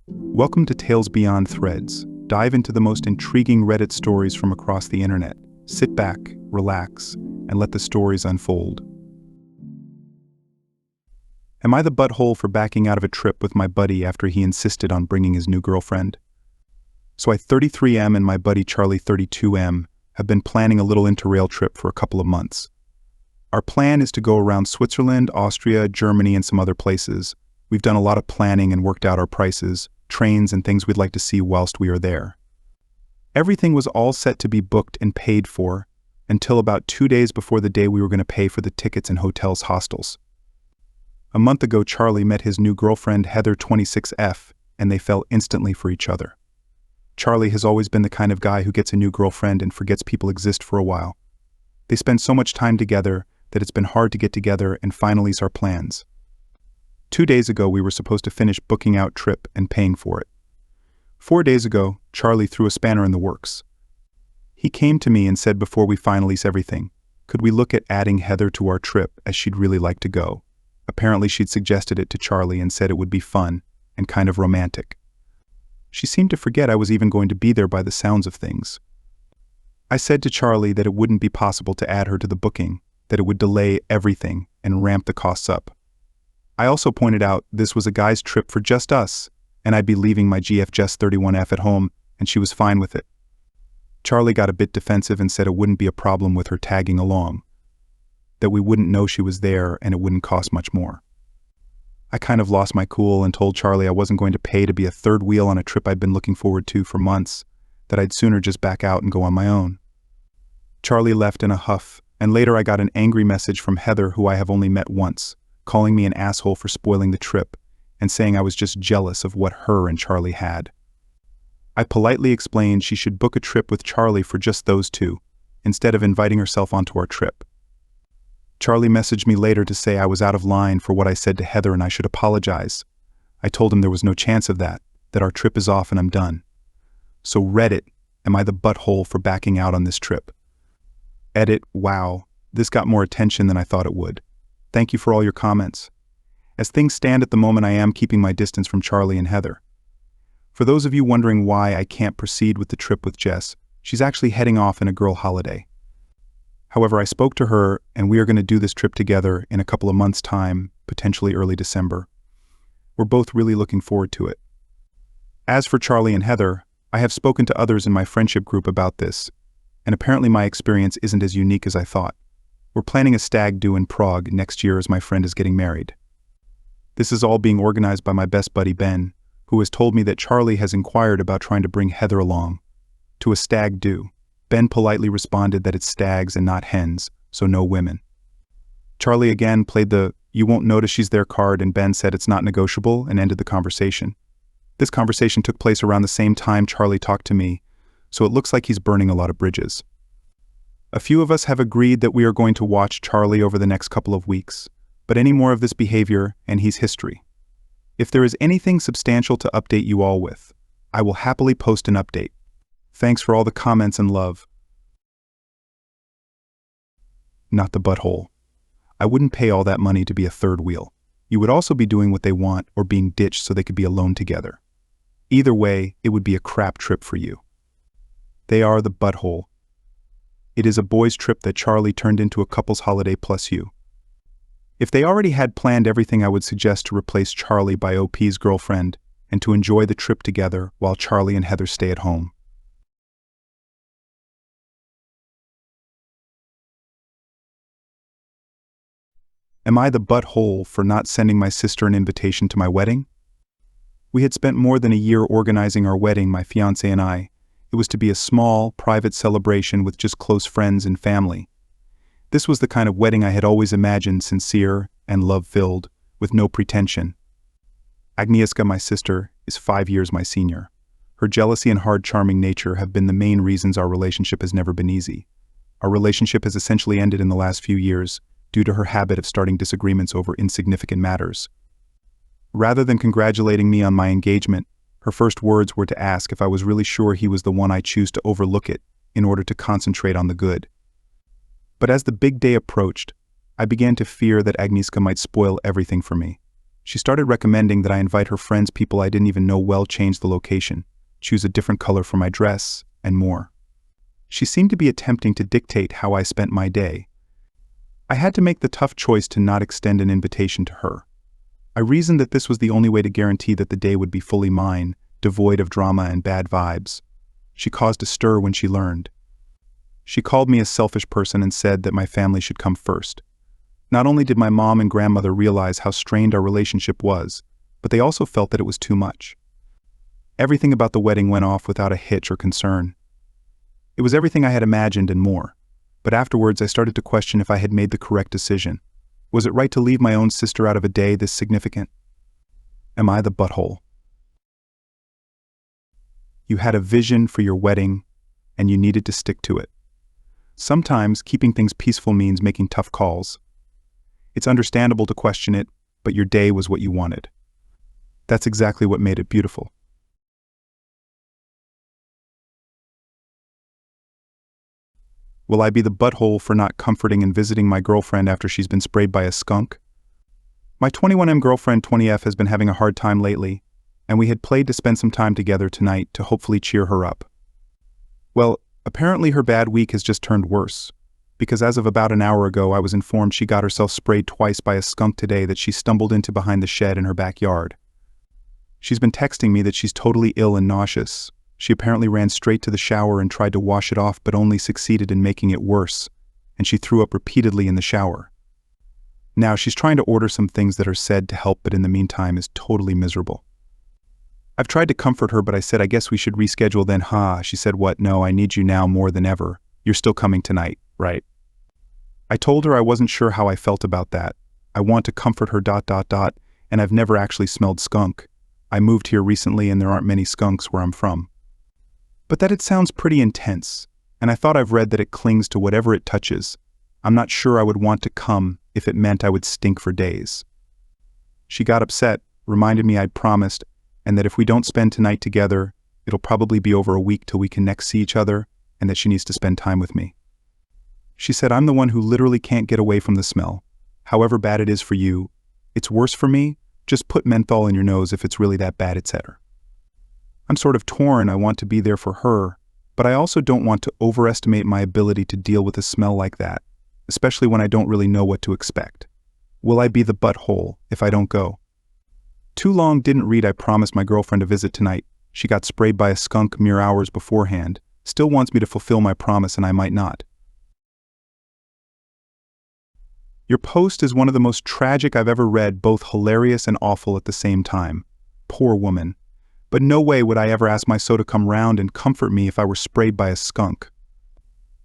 Welcome to Tales Beyond Threads. Dive into the most intriguing Reddit stories from across the internet. Sit back, relax, and let the stories unfold. Am I the butthole for backing out of a trip with my buddy after he insisted on bringing his new girlfriend? So I 33M and my buddy Charlie 32M have been planning a little interrail trip for a couple of months. Our plan is to go around Switzerland, Austria, Germany, and some other places. We've done a lot of planning and worked out our prices, trains, and things we'd like to see whilst we are there. Everything was all set to be booked and paid for until about 2 days before the day we were going to pay for the tickets and hotels hostels. A month ago, Charlie met his new girlfriend, Heather 26F, and they fell instantly for each other. Charlie has always been the kind of guy who gets a new girlfriend and forgets people exist for a while. They spend so much time together that it's been hard to get together and finalize our plans. 2 days ago, we were supposed to finish booking out trip and paying for it. 4 days ago, Charlie threw a spanner in the works. He came to me and said before we finalize everything, could we look at adding Heather to our trip as she'd really like to go? Apparently she'd suggested it to Charlie and said it would be fun and kind of romantic. She seemed to forget I was even going to be there by the sounds of things. I said to Charlie that it wouldn't be possible to add her to the booking, that it would delay everything and ramp the costs up. I also pointed out this was a guy's trip for just us, and I'd be leaving my GF Just 31F at home, and she was fine with it. Charlie got a bit defensive and said it wouldn't be a problem with her tagging along, that we wouldn't know she was there and it wouldn't cost much more. I kind of lost my cool and told Charlie I wasn't going to pay to be a third wheel on a trip I'd been looking forward to for months, that I'd sooner just back out and go on my own. Charlie left in a huff, and later I got an angry message from Heather, who I have only met once, calling me an asshole for spoiling the trip and saying I was just jealous of what her and Charlie had. I politely explained she should book a trip with Charlie for just those two, instead of inviting herself onto our trip. Charlie messaged me later to say I was out of line for what I said to Heather and I should apologize. I told him there was no chance of that our trip is off and I'm done. So Reddit, am I the butthole for backing out on this trip? Edit, wow, this got more attention than I thought it would. Thank you for all your comments. As things stand at the moment, I am keeping my distance from Charlie and Heather. For those of you wondering why I can't proceed with the trip with Jess, she's actually heading off in a girl holiday. However, I spoke to her and we are going to do this trip together in a couple of months' time, potentially early December. We're both really looking forward to it. As for Charlie and Heather, I have spoken to others in my friendship group about this, and apparently my experience isn't as unique as I thought. We're planning a stag do in Prague next year as my friend is getting married. This is all being organized by my best buddy Ben, who has told me that Charlie has inquired about trying to bring Heather along to a stag do. Ben politely responded that it's stags and not hens, so no women. Charlie again played the "you won't notice she's there" card, and Ben said it's not negotiable and ended the conversation. This conversation took place around the same time Charlie talked to me, so it looks like he's burning a lot of bridges. A few of us have agreed that we are going to watch Charlie over the next couple of weeks, but any more of this behavior and he's history. If there is anything substantial to update you all with, I will happily post an update. Thanks for all the comments and love. Not the butthole. I wouldn't pay all that money to be a third wheel. You would also be doing what they want or being ditched so they could be alone together. Either way, it would be a crap trip for you. They are the butthole. It is a boys' trip that Charlie turned into a couple's holiday plus you. If they already had planned everything, I would suggest to replace Charlie by OP's girlfriend and to enjoy the trip together while Charlie and Heather stay at home. Am I the butthole for not sending my sister an invitation to my wedding? We had spent more than a year organizing our wedding, my fiancé and I. It was to be a small, private celebration with just close friends and family. This was the kind of wedding I had always imagined, sincere and love-filled, with no pretension. Agnieszka, my sister, is 5 years my senior. Her jealousy and hard charming nature have been the main reasons our relationship has never been easy. Our relationship has essentially ended in the last few years due to her habit of starting disagreements over insignificant matters. Rather than congratulating me on my engagement, her first words were to ask if I was really sure he was the one I choose to overlook it in order to concentrate on the good. But as the big day approached, I began to fear that Agnieszka might spoil everything for me. She started recommending that I invite her friends, people I didn't even know well, change the location, choose a different color for my dress, and more. She seemed to be attempting to dictate how I spent my day. I had to make the tough choice to not extend an invitation to her. I reasoned that this was the only way to guarantee that the day would be fully mine, devoid of drama and bad vibes. She caused a stir when she learned. She called me a selfish person and said that my family should come first. Not only did my mom and grandmother realize how strained our relationship was, but they also felt that it was too much. Everything about the wedding went off without a hitch or concern. It was everything I had imagined and more, but afterwards I started to question if I had made the correct decision. Was it right to leave my own sister out of a day this significant? Am I the butthole? You had a vision for your wedding, and you needed to stick to it. Sometimes keeping things peaceful means making tough calls. It's understandable to question it, but your day was what you wanted. That's exactly what made it beautiful. Will I be the butthole for not comforting and visiting my girlfriend after she's been sprayed by a skunk? My 21M girlfriend 20F has been having a hard time lately, and we had played to spend some time together tonight to hopefully cheer her up. Well, apparently her bad week has just turned worse, because as of about an hour ago I was informed she got herself sprayed twice by a skunk today that she stumbled into behind the shed in her backyard. She's been texting me that she's totally ill and nauseous. She apparently ran straight to the shower and tried to wash it off but only succeeded in making it worse, and she threw up repeatedly in the shower. Now she's trying to order some things that are said to help, but in the meantime is totally miserable. I've tried to comfort her, but I said I guess we should reschedule then. She said, what? No, I need you now more than ever. You're still coming tonight, right? I told her I wasn't sure how I felt about that. I want to comfort her ... and I've never actually smelled skunk. I moved here recently and there aren't many skunks where I'm from. But that it sounds pretty intense, and I thought I've read that it clings to whatever it touches. I'm not sure I would want to come if it meant I would stink for days. She got upset, reminded me I'd promised, and that if we don't spend tonight together, it'll probably be over a week till we can next see each other, and that she needs to spend time with me. She said I'm the one who literally can't get away from the smell. However bad it is for you, it's worse for me. Just put menthol in your nose if it's really that bad, etc. I'm sort of torn. I want to be there for her, but I also don't want to overestimate my ability to deal with a smell like that, especially when I don't really know what to expect. Will I be the butthole if I don't go? Too long didn't read. I promised my girlfriend a visit tonight. She got sprayed by a skunk mere hours beforehand, still wants me to fulfill my promise, and I might not. Your post is one of the most tragic I've ever read, both hilarious and awful at the same time. Poor woman. But no way would I ever ask my so to come round and comfort me if I were sprayed by a skunk.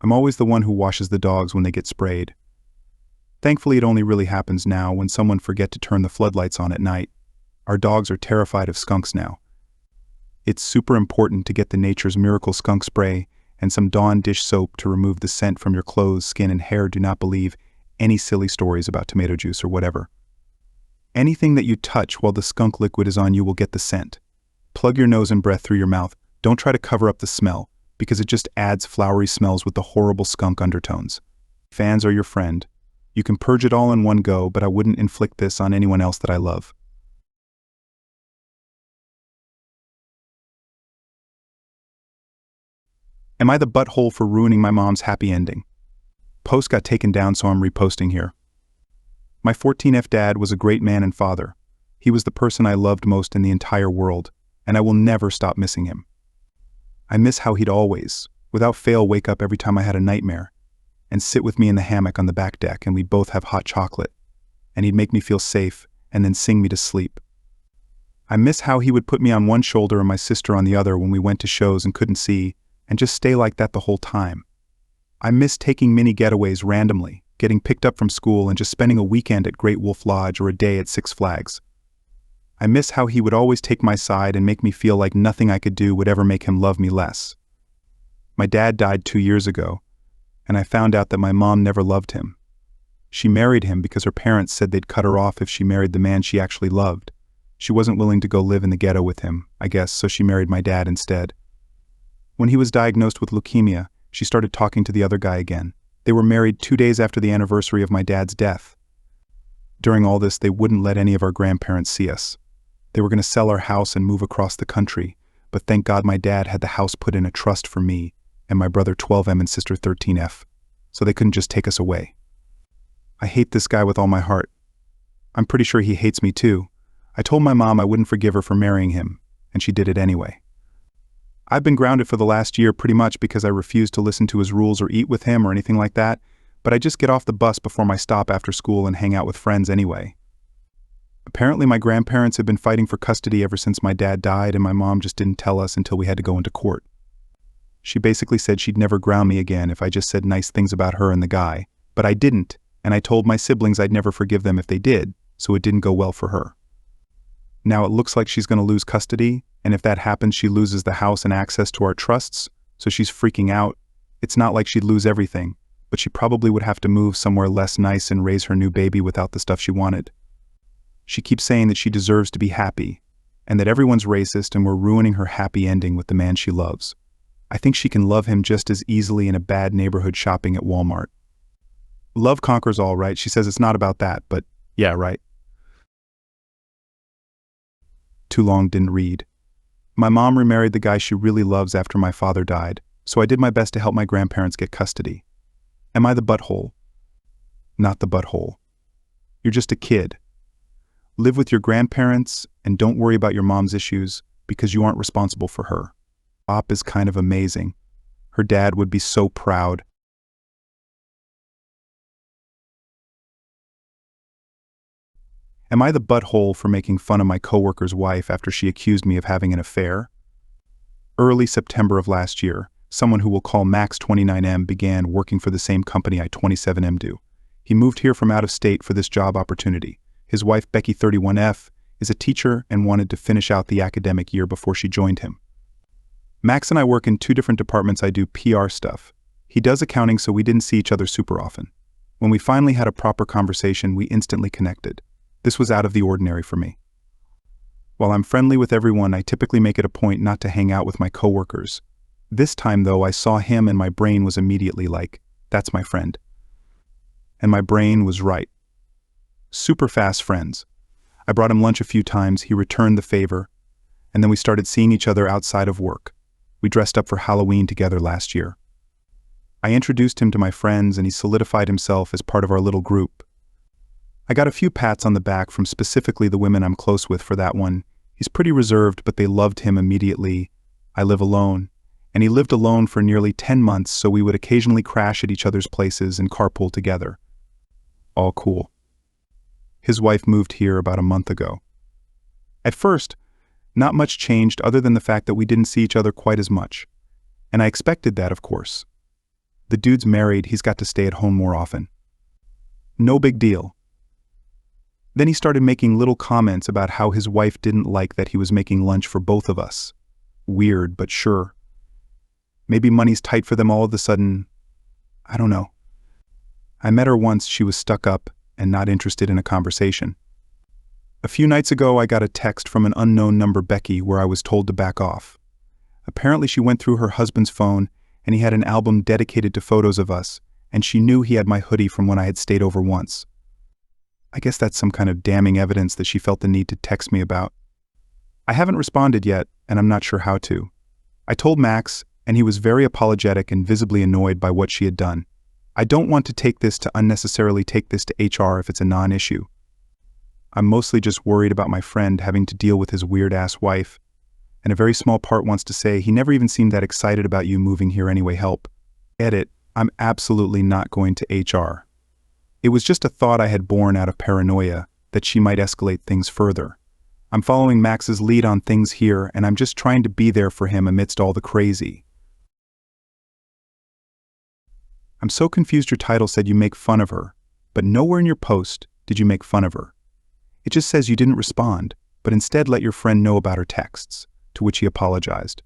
I'm always the one who washes the dogs when they get sprayed. Thankfully, it only really happens now when someone forget to turn the floodlights on at night. Our dogs are terrified of skunks now. It's super important to get the Nature's Miracle skunk spray and some Dawn dish soap to remove the scent from your clothes, skin, and hair. Do not believe any silly stories about tomato juice or whatever. Anything that you touch while the skunk liquid is on you will get the scent. Plug your nose and breath through your mouth. Don't try to cover up the smell, because it just adds flowery smells with the horrible skunk undertones. Fans are your friend. You can purge it all in one go, but I wouldn't inflict this on anyone else that I love. Am I the butthole for ruining my mom's happy ending? Post got taken down, so I'm reposting here. My 14F dad was a great man and father. He was the person I loved most in the entire world, and I will never stop missing him. I miss how he'd always, without fail, wake up every time I had a nightmare, and sit with me in the hammock on the back deck, and we'd both have hot chocolate, and he'd make me feel safe, and then sing me to sleep. I miss how he would put me on one shoulder and my sister on the other when we went to shows and couldn't see, and just stay like that the whole time. I miss taking mini getaways randomly, getting picked up from school and just spending a weekend at Great Wolf Lodge or a day at Six Flags. I miss how he would always take my side and make me feel like nothing I could do would ever make him love me less. My dad died 2 years ago, and I found out that my mom never loved him. She married him because her parents said they'd cut her off if she married the man she actually loved. She wasn't willing to go live in the ghetto with him, I guess, so she married my dad instead. When he was diagnosed with leukemia, she started talking to the other guy again. They were married 2 days after the anniversary of my dad's death. During all this, they wouldn't let any of our grandparents see us. They were going to sell our house and move across the country, but thank God my dad had the house put in a trust for me and my brother 12M and sister 13F, so they couldn't just take us away. I hate this guy with all my heart. I'm pretty sure he hates me too. I told my mom I wouldn't forgive her for marrying him, and she did it anyway. I've been grounded for the last year pretty much because I refused to listen to his rules or eat with him or anything like that, but I just get off the bus before my stop after school and hang out with friends anyway. Apparently my grandparents had been fighting for custody ever since my dad died, and my mom just didn't tell us until we had to go into court. She basically said she'd never ground me again if I just said nice things about her and the guy, but I didn't, and I told my siblings I'd never forgive them if they did, so it didn't go well for her. Now it looks like she's going to lose custody, and if that happens she loses the house and access to our trusts, so she's freaking out. It's not like she'd lose everything, but she probably would have to move somewhere less nice and raise her new baby without the stuff she wanted. She keeps saying that she deserves to be happy, and that everyone's racist and we're ruining her happy ending with the man she loves. I think she can love him just as easily in a bad neighborhood shopping at Walmart. Love conquers all, right? She says it's not about that, but yeah, right. Too long, didn't read. My mom remarried the guy she really loves after my father died, so I did my best to help my grandparents get custody. Am I the butthole? Not the butthole. You're just a kid. Live with your grandparents and don't worry about your mom's issues because you aren't responsible for her. Op is kind of amazing. Her dad would be so proud. Am I the butthole for making fun of my coworker's wife after she accused me of having an affair? Early September of last year, someone who we'll call Max 29M began working for the same company I 27M do. He moved here from out of state for this job opportunity. His wife Becky 31F is a teacher and wanted to finish out the academic year before she joined him. Max and I work in two different departments. I do PR stuff. He does accounting, so we didn't see each other super often. When we finally had a proper conversation, we instantly connected. This was out of the ordinary for me. While I'm friendly with everyone, I typically make it a point not to hang out with my coworkers. This time, though, I saw him and my brain was immediately like, that's my friend. And my brain was right. Super fast friends. I brought him lunch a few times, he returned the favor, and then we started seeing each other outside of work. We dressed up for Halloween together last year. I introduced him to my friends and he solidified himself as part of our little group. I got a few pats on the back from specifically the women I'm close with for that one. He's pretty reserved, but they loved him immediately. I live alone, and he lived alone for nearly 10 months, so we would occasionally crash at each other's places and carpool together. All cool. His wife moved here about a month ago. At first, not much changed other than the fact that we didn't see each other quite as much. And I expected that, of course. The dude's married, he's got to stay at home more often. No big deal. Then he started making little comments about how his wife didn't like that he was making lunch for both of us. Weird, but sure. Maybe money's tight for them all of a sudden. I don't know. I met her once. She was stuck up and not interested in a conversation. A few nights ago, I got a text from an unknown number, Becky, where I was told to back off. Apparently she went through her husband's phone and he had an album dedicated to photos of us, and she knew he had my hoodie from when I had stayed over once. I guess that's some kind of damning evidence that she felt the need to text me about. I haven't responded yet, and I'm not sure how to. I told Max, and he was very apologetic and visibly annoyed by what she had done. I don't want to unnecessarily take this to HR if it's a non-issue. I'm mostly just worried about my friend having to deal with his weird-ass wife, and a very small part wants to say he never even seemed that excited about you moving here anyway. Help. Edit. I'm absolutely not going to HR. It was just a thought I had born out of paranoia that she might escalate things further. I'm following Max's lead on things here, and I'm just trying to be there for him amidst all the crazy. I'm so confused. Your title said you make fun of her, but nowhere in your post did you make fun of her. It just says you didn't respond, but instead let your friend know about her texts, to which he apologized.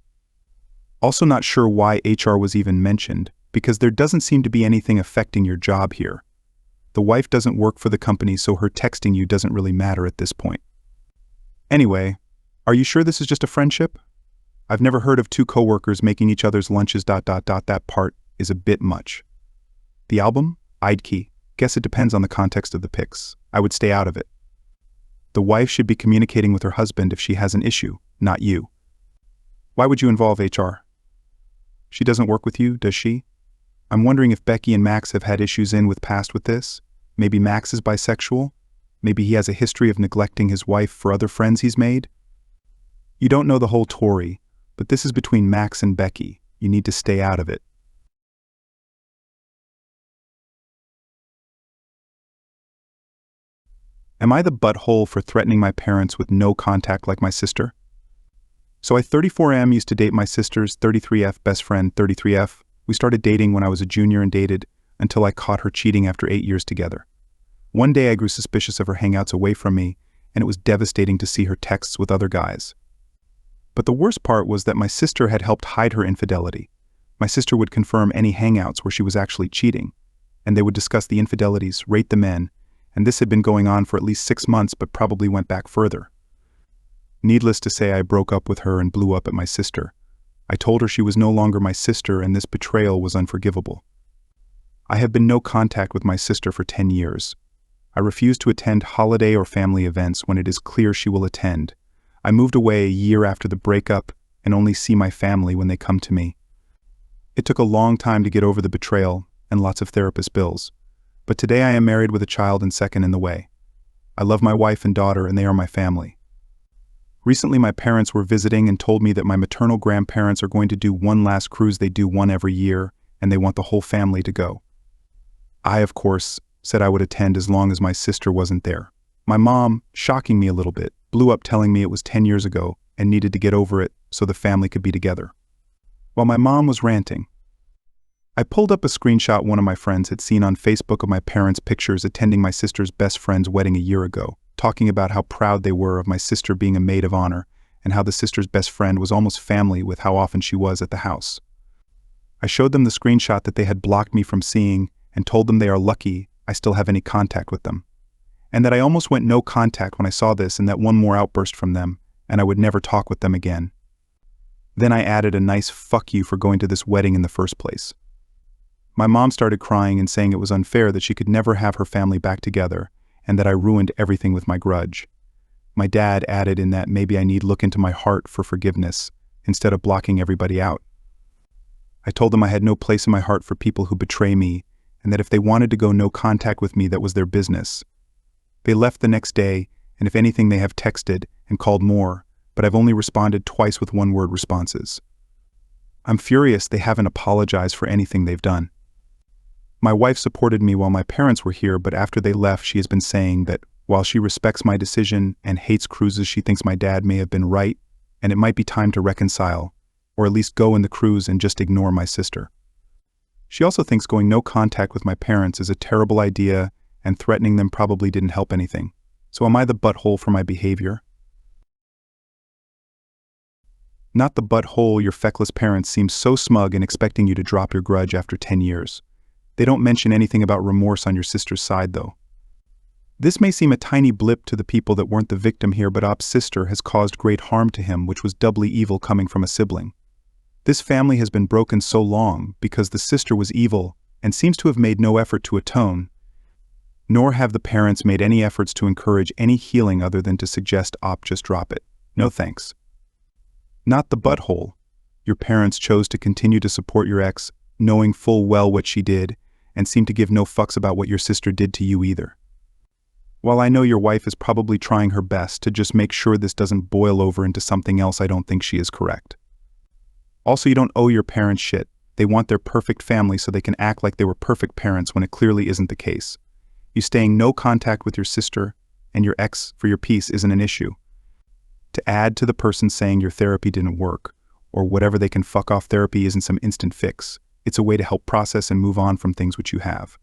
Also not sure why HR was even mentioned, because there doesn't seem to be anything affecting your job here. The wife doesn't work for the company, so her texting you doesn't really matter at this point. Anyway, are you sure this is just a friendship? I've never heard of two coworkers making each other's lunches. That part is a bit much. The album? I'd key. Guess it depends on the context of the pics. I would stay out of it. The wife should be communicating with her husband if she has an issue, not you. Why would you involve HR? She doesn't work with you, does she? I'm wondering if Becky and Max have had issues with past with this. Maybe Max is bisexual? Maybe he has a history of neglecting his wife for other friends he's made? You don't know the whole story, but this is between Max and Becky. You need to stay out of it. Am I the butthole for threatening my parents with no contact like my sister? So I 34M used to date my sister's 33F best friend 33F. We started dating when I was a junior and dated until I caught her cheating after 8 years together. One day I grew suspicious of her hangouts away from me, and it was devastating to see her texts with other guys. But the worst part was that my sister had helped hide her infidelity. My sister would confirm any hangouts where she was actually cheating, and they would discuss the infidelities, rate the men, and this had been going on for at least 6 months but probably went back further. Needless to say, I broke up with her and blew up at my sister. I told her she was no longer my sister and this betrayal was unforgivable. I have been no contact with my sister for 10 years. I refuse to attend holiday or family events when it is clear she will attend. I moved away a year after the breakup and only see my family when they come to me. It took a long time to get over the betrayal and lots of therapist bills. But today I am married with a child and second in the way. I love my wife and daughter and they are my family. Recently my parents were visiting and told me that my maternal grandparents are going to do one last cruise. They do one every year and they want the whole family to go. I, of course, said I would attend as long as my sister wasn't there. My mom, shocking me a little bit, blew up telling me it was 10 years ago and needed to get over it so the family could be together. While my mom was ranting, I pulled up a screenshot one of my friends had seen on Facebook of my parents' pictures attending my sister's best friend's wedding a year ago, talking about how proud they were of my sister being a maid of honor and how the sister's best friend was almost family with how often she was at the house. I showed them the screenshot that they had blocked me from seeing and told them they are lucky I still have any contact with them, and that I almost went no contact when I saw this and that one more outburst from them and I would never talk with them again. Then I added a nice fuck you for going to this wedding in the first place. My mom started crying and saying it was unfair that she could never have her family back together and that I ruined everything with my grudge. My dad added in that maybe I need look into my heart for forgiveness instead of blocking everybody out. I told them I had no place in my heart for people who betray me and that if they wanted to go no contact with me, that was their business. They left the next day, and if anything they have texted and called more, but I've only responded twice with one-word responses. I'm furious they haven't apologized for anything they've done. My wife supported me while my parents were here, but after they left she has been saying that while she respects my decision and hates cruises, she thinks my dad may have been right and it might be time to reconcile, or at least go in the cruise and just ignore my sister. She also thinks going no contact with my parents is a terrible idea and threatening them probably didn't help anything. So am I the butthole for my behavior? Not the butthole. Your feckless parents seem so smug in expecting you to drop your grudge after 10 years. They don't mention anything about remorse on your sister's side though. This may seem a tiny blip to the people that weren't the victim here, but Op's sister has caused great harm to him, which was doubly evil coming from a sibling. This family has been broken so long because the sister was evil and seems to have made no effort to atone, nor have the parents made any efforts to encourage any healing other than to suggest Op just drop it. No thanks. Not the butthole. Your parents chose to continue to support your ex, knowing full well what she did, and seem to give no fucks about what your sister did to you either. While I know your wife is probably trying her best to just make sure this doesn't boil over into something else, I don't think she is correct. Also, you don't owe your parents shit. They want their perfect family so they can act like they were perfect parents when it clearly isn't the case. You staying no contact with your sister and your ex for your peace isn't an issue. To add to the person saying your therapy didn't work, or whatever they can fuck off, therapy isn't some instant fix. It's a way to help process and move on from things which you have.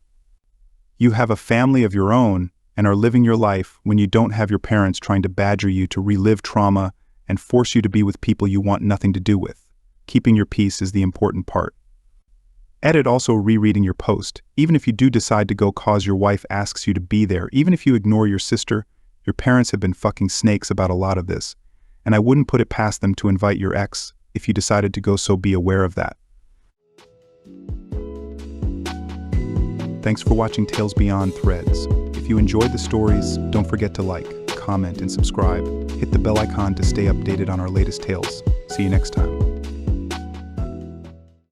You have a family of your own and are living your life when you don't have your parents trying to badger you to relive trauma and force you to be with people you want nothing to do with. Keeping your peace is the important part. Edit also rereading your post. Even if you do decide to go cause your wife asks you to be there, even if you ignore your sister, your parents have been fucking snakes about a lot of this, and I wouldn't put it past them to invite your ex if you decided to go, so be aware of that. Thanks for watching Tales Beyond Threads. If you enjoyed the stories, don't forget to like, comment, and subscribe. Hit the bell icon to stay updated on our latest tales. See you next time.